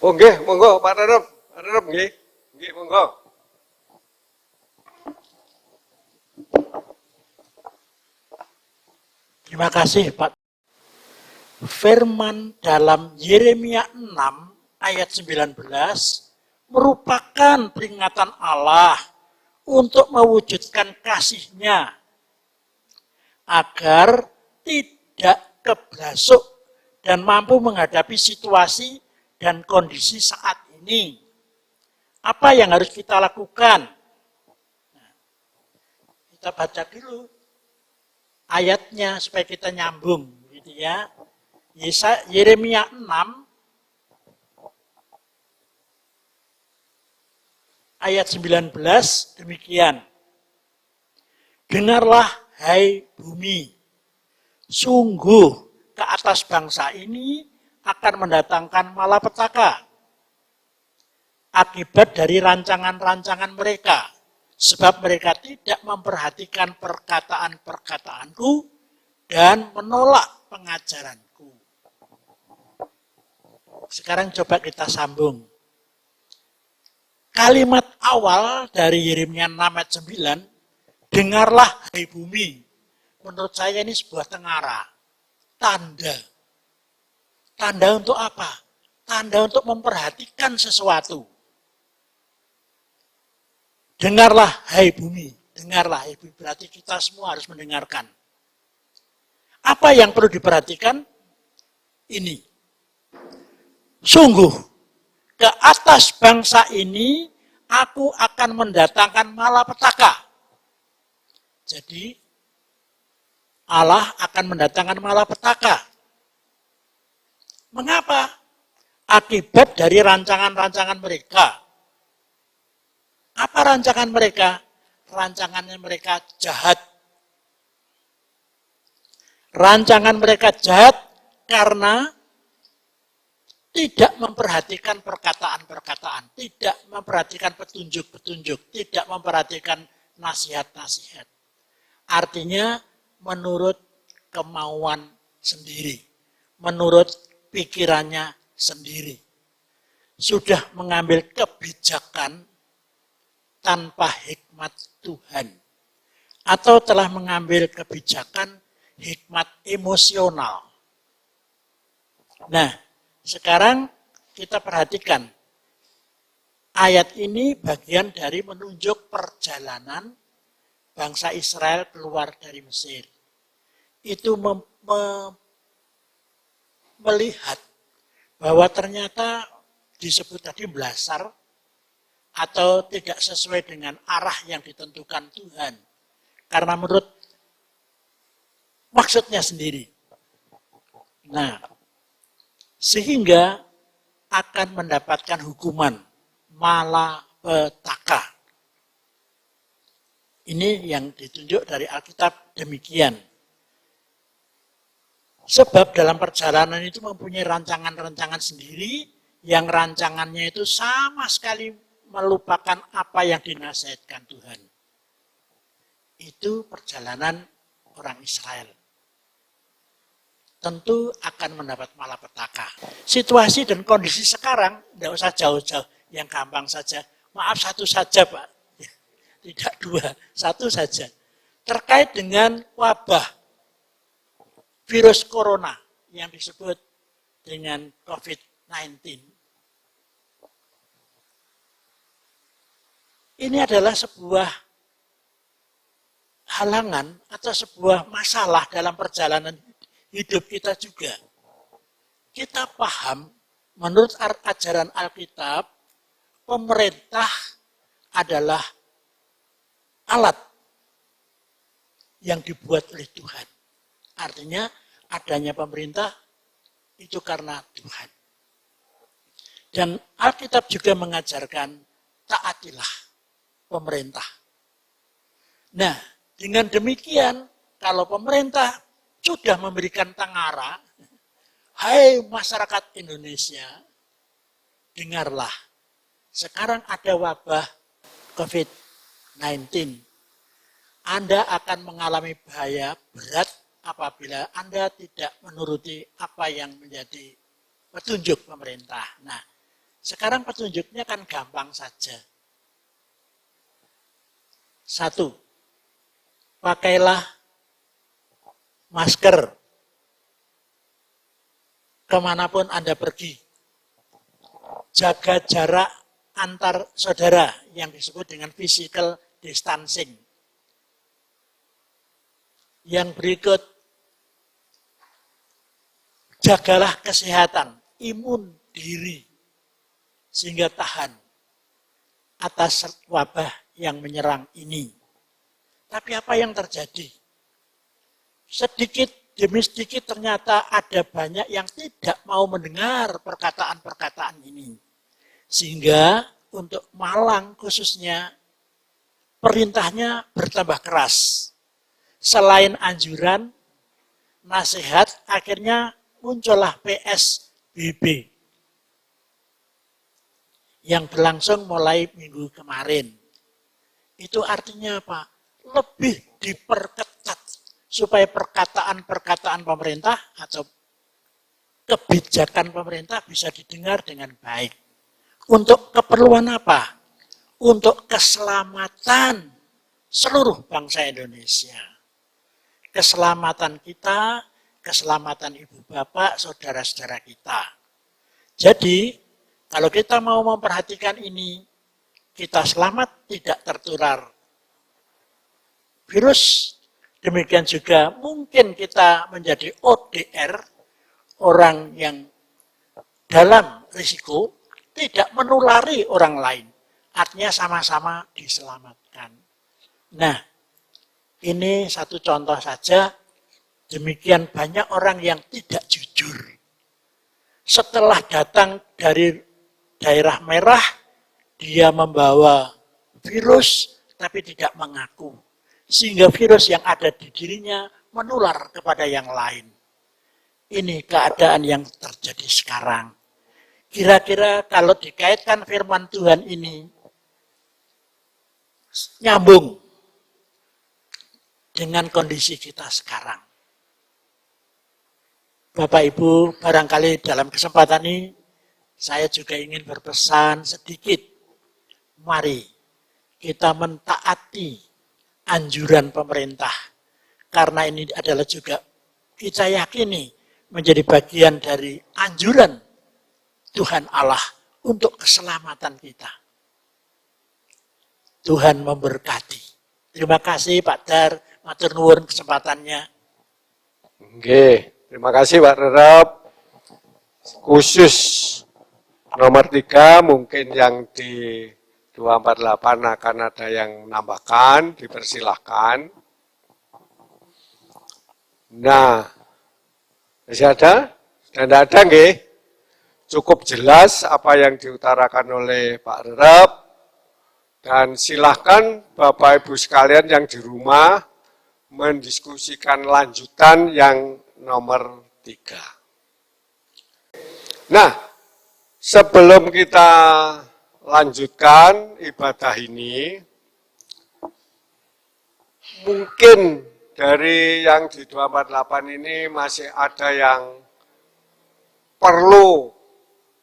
Oh nggih, monggo Pak Rerep nggih. Nggih, monggo. Terima kasih Pak. Firman dalam Yeremia 6 ayat 19 merupakan peringatan Allah untuk mewujudkan kasih-Nya agar tidak keblasuk dan mampu menghadapi situasi dan kondisi saat ini. Apa yang harus kita lakukan? Nah, kita baca dulu ayatnya supaya kita nyambung, gitu ya. Yeremia 6 ayat 19 demikian. Dengarlah hai bumi, sungguh ke atas bangsa ini akan mendatangkan malapetaka akibat dari rancangan-rancangan mereka, sebab mereka tidak memperhatikan perkataan-perkataanku dan menolak pengajaranku. Sekarang coba kita sambung. Kalimat awal dari Yeremia 6 ayat 9, dengarlah hai bumi. Menurut saya ini sebuah tengara, tanda. Tanda untuk apa? Tanda untuk memperhatikan sesuatu. Dengarlah hai bumi, dengarlah hai bumi, berarti kita semua harus mendengarkan. Apa yang perlu diperhatikan? Ini. Sungguh, ke atas bangsa ini aku akan mendatangkan malapetaka. Jadi, Allah akan mendatangkan malapetaka. Mengapa? Akibat dari rancangan-rancangan mereka. Apa rancangan mereka? Rancangannya mereka jahat. Rancangan mereka jahat karena tidak memperhatikan perkataan-perkataan, tidak memperhatikan petunjuk-petunjuk, tidak memperhatikan nasihat-nasihat. Artinya menurut kemauan sendiri, menurut pikirannya sendiri. Sudah mengambil kebijakan tanpa hikmat Tuhan. Atau telah mengambil kebijakan hikmat emosional. Nah, sekarang kita perhatikan. Ayat ini bagian dari menunjuk perjalanan bangsa Israel keluar dari Mesir. Itu melihat bahwa ternyata disebut tadi belasar atau tidak sesuai dengan arah yang ditentukan Tuhan. Karena menurut maksudnya sendiri. Nah, sehingga akan mendapatkan hukuman malapetaka. Ini yang ditunjuk dari Alkitab demikian. Sebab dalam perjalanan itu mempunyai rancangan-rancangan sendiri, yang rancangannya itu sama sekali melupakan apa yang dinasihatkan Tuhan. Itu perjalanan orang Israel. Tentu akan mendapat malapetaka. Situasi dan kondisi sekarang, tidak usah jauh-jauh, yang gampang saja. Maaf, satu saja Pak. Tidak dua, satu saja. Terkait dengan wabah virus corona yang disebut dengan COVID-19. Ini adalah sebuah halangan atau sebuah masalah dalam perjalanan hidup kita juga. Kita paham, menurut ajaran Alkitab, pemerintah adalah alat yang dibuat oleh Tuhan. Artinya adanya pemerintah itu karena Tuhan. Dan Alkitab juga mengajarkan taatilah pemerintah. Nah, dengan demikian kalau pemerintah sudah memberikan tangara, hai masyarakat Indonesia, dengarlah, sekarang ada wabah COVID-19. Anda akan mengalami bahaya berat apabila Anda tidak menuruti apa yang menjadi petunjuk pemerintah. Nah, sekarang petunjuknya kan gampang saja. 1, pakailah masker kemanapun Anda pergi. Jaga jarak antar saudara yang disebut dengan physical distancing. Yang berikut, jagalah kesehatan, imun diri, sehingga tahan atas wabah yang menyerang ini. Tapi apa yang terjadi? Sedikit demi sedikit ternyata ada banyak yang tidak mau mendengar perkataan-perkataan ini. Sehingga untuk Malang khususnya, perintahnya bertambah keras. Selain anjuran, nasihat, akhirnya muncullah PSBB yang berlangsung mulai minggu kemarin. Itu artinya apa? Lebih diperketat supaya perkataan-perkataan pemerintah atau kebijakan pemerintah bisa didengar dengan baik. Untuk keperluan apa? Untuk keselamatan seluruh bangsa Indonesia. Keselamatan kita, keselamatan ibu bapak, saudara-saudara kita. Jadi, kalau kita mau memperhatikan ini, kita selamat tidak tertular virus. Demikian juga mungkin kita menjadi ODR, orang yang dalam risiko, tidak menulari orang lain. Artinya sama-sama diselamatkan. Nah, ini satu contoh saja, demikian banyak orang yang tidak jujur. Setelah datang dari daerah merah, dia membawa virus tapi tidak mengaku. Sehingga virus yang ada di dirinya menular kepada yang lain. Ini keadaan yang terjadi sekarang. Kira-kira kalau dikaitkan firman Tuhan ini, nyambung dengan kondisi kita sekarang. Bapak Ibu, barangkali dalam kesempatan ini, saya juga ingin berpesan sedikit. Mari kita mentaati anjuran pemerintah. Karena ini adalah juga kita yakini menjadi bagian dari anjuran Tuhan Allah untuk keselamatan kita. Tuhan memberkati. Terima kasih Pak Dar, matur nuwun kesempatannya. Oke, terima kasih Pak Rerep. Khusus nomor 3 mungkin yang di 248 akan ada yang menambahkan, dipersilahkan. Nah, masih ada? Sudah tidak ada, nggih? Cukup jelas apa yang diutarakan oleh Pak Rerep. Dan silahkan Bapak Ibu sekalian yang di rumah mendiskusikan lanjutan yang nomor 3. Nah, sebelum kita lanjutkan ibadah ini, mungkin dari yang di 248 ini masih ada yang perlu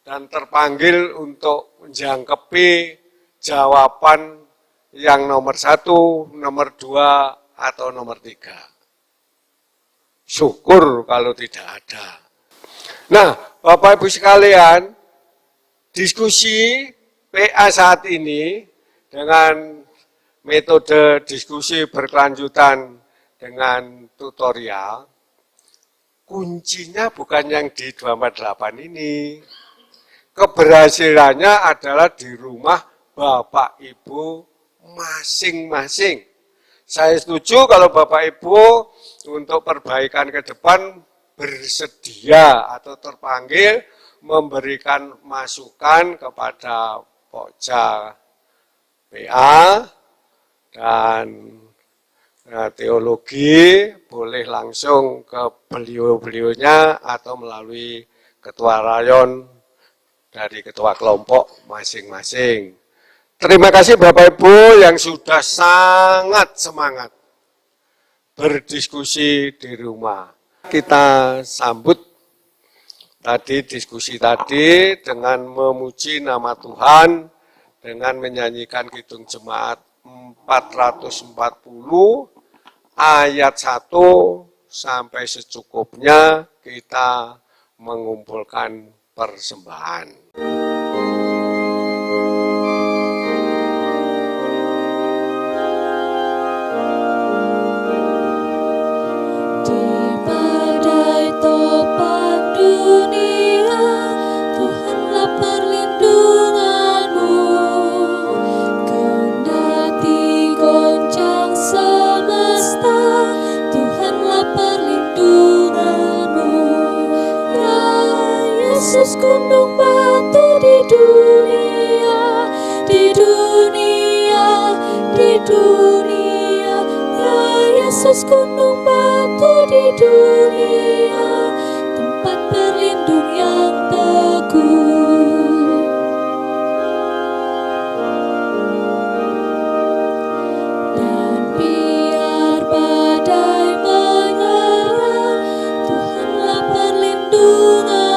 dan terpanggil untuk menjangkepi jawaban yang nomor 1, nomor 2, atau nomor 3. Syukur kalau tidak ada. Nah, Bapak Ibu sekalian, diskusi PA saat ini dengan metode diskusi berkelanjutan dengan tutorial, kuncinya bukan yang di 248 ini. Keberhasilannya adalah di rumah Bapak Ibu masing-masing. Saya setuju kalau Bapak Ibu untuk perbaikan ke depan bersedia atau terpanggil memberikan masukan kepada Pokja PA dan teologi boleh langsung ke beliau-beliaunya atau melalui ketua rayon dari ketua kelompok masing-masing. Terima kasih Bapak Ibu yang sudah sangat semangat berdiskusi di rumah. Kita sambut tadi diskusi tadi dengan memuji nama Tuhan, dengan menyanyikan Kidung Jemaat 440 ayat 1 sampai secukupnya kita mengumpulkan persembahan. Yesus gunung batu di dunia, di dunia, di dunia. Ya Yesus gunung batu di dunia, tempat berlindung yang teguh. Dan biar badai menyerang, Tuhanlah perlindungan.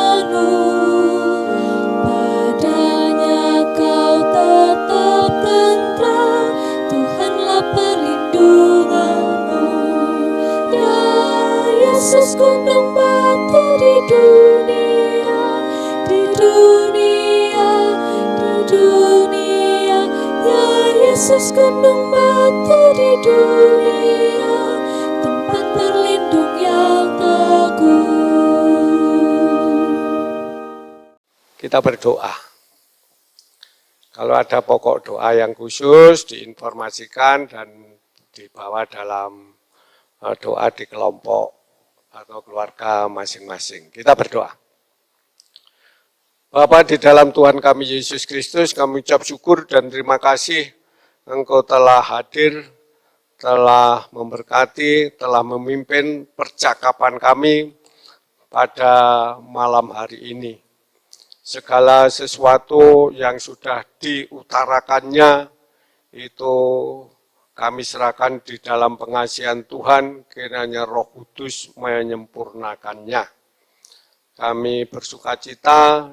Yesus gunung batu di dunia, di dunia, di dunia. Ya Yesus gunung batu di dunia, tempat berlindung yang teguh. Kita berdoa. Kalau ada pokok doa yang khusus diinformasikan dan dibawa dalam doa di kelompok atau keluarga masing-masing. Kita berdoa. Bapa di dalam Tuhan kami Yesus Kristus, kami ucap syukur dan terima kasih Engkau telah hadir, telah memberkati, telah memimpin percakapan kami pada malam hari ini. Segala sesuatu yang sudah diutarakannya itu kami serahkan di dalam pengasihan Tuhan, kiranya Roh Kudus menyempurnakannya. Kami bersukacita,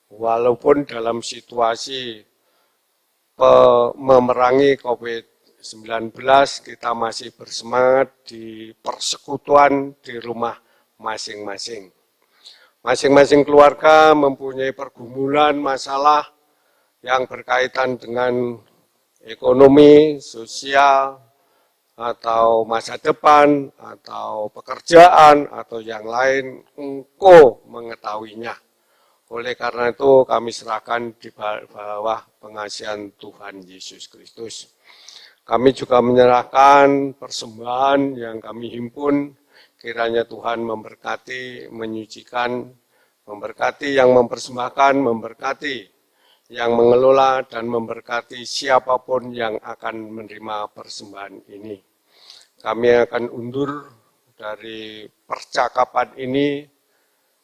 walaupun dalam situasi memerangi COVID-19, kita masih bersemangat di persekutuan di rumah masing-masing. Masing-masing keluarga mempunyai pergumulan, masalah yang berkaitan dengan ekonomi, sosial, atau masa depan, atau pekerjaan, atau yang lain, Engkau mengetahuinya. Oleh karena itu kami serahkan di bawah pengasihan Tuhan Yesus Kristus. Kami juga menyerahkan persembahan yang kami himpun, kiranya Tuhan memberkati, menyucikan, memberkati yang mempersembahkan, memberkati yang mengelola dan memberkati siapapun yang akan menerima persembahan ini. Kami akan undur dari percakapan ini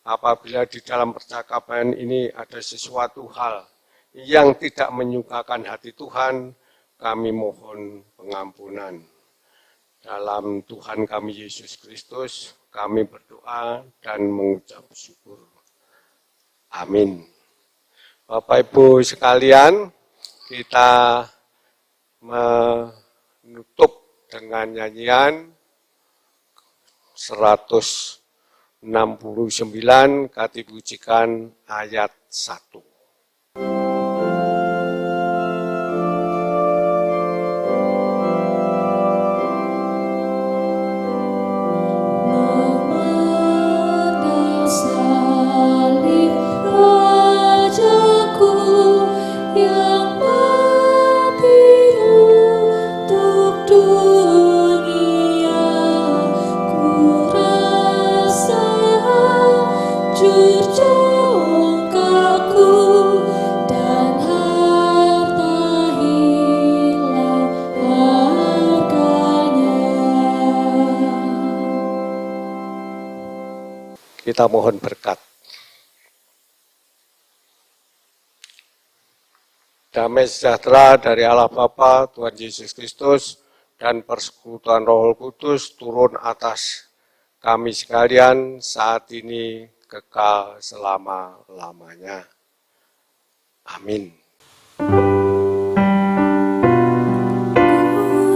apabila di dalam percakapan ini ada sesuatu hal yang tidak menyukakan hati Tuhan, kami mohon pengampunan. Dalam Tuhan kami Yesus Kristus, kami berdoa dan mengucap syukur. Amin. Bapak Ibu sekalian, kita menutup dengan nyanyian 169 Kati Pujikan ayat 1. Dunia ku rasa Kita mohon berkat. Damai sejahtera dari Allah Bapa, Tuhan Yesus Kristus, dan persekutuan Roh Kudus turun atas kami sekalian saat ini kekal selama-lamanya. Amin.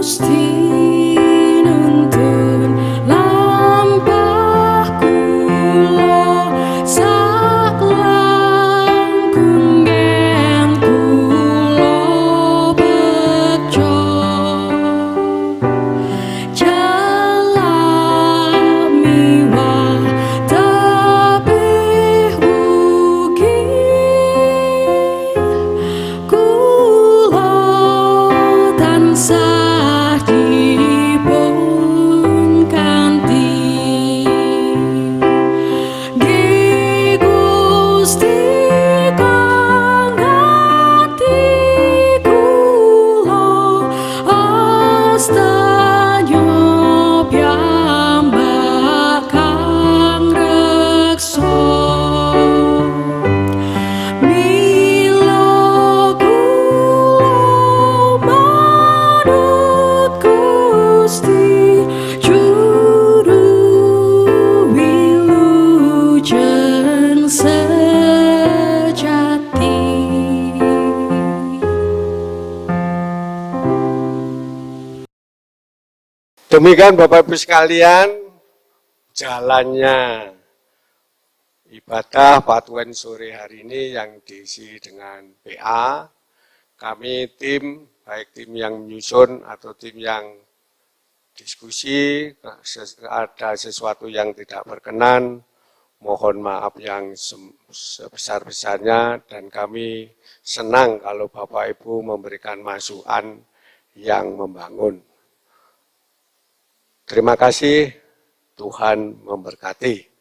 Gusti nuntun lampah kula sak langkung yen kula bejo jalami tebih ugi kula tansah dipun kanthi nggih Gusti kang ati kula astanyo piyambak kang reksa mila kula manut Gusti juru wilujeng sejati. Demikian Bapak Ibu sekalian, jalannya ibadah Patuan sore hari ini yang diisi dengan PA. Kami tim, baik tim yang menyusun atau tim yang diskusi, ada sesuatu yang tidak berkenan, mohon maaf yang sebesar-besarnya, dan kami senang kalau Bapak Ibu memberikan masukan yang membangun. Terima kasih, Tuhan memberkati.